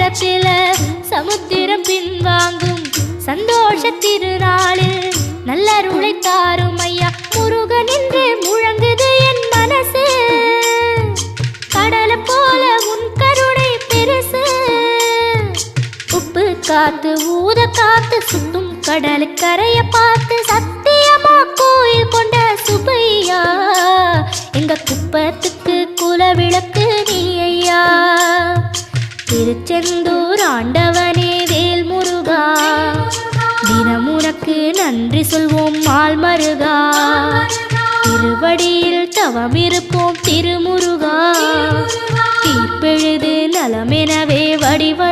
நேரத்தில் சமுத்திரம் பின்வாங்கும் சந்தோஷ திருநாளில் நல்லருளை தாரும் ஐயா முருகன் என்று முழங்குது என் மனசு கடலை போல உன் கருணை பெருசு உப்பு காத்து ஊத காத்து சுத்தும் கடலுக்கரைய பார்த்து சத்தியமா கோயில் கொண்ட சுப்பையா எங்க குப்பத்துக்கு குலவிளக்கு நீ ஐயா திருச்செந்தூர் ஆண்டவனே வேல் முருகா தினம் உனக்கு நன்றி சொல்வோம் மால் மருகா திருவடியில் தவம் இருப்போம் திருமுருகா தீர்ப்பெழுது நலமெனவே வடிவ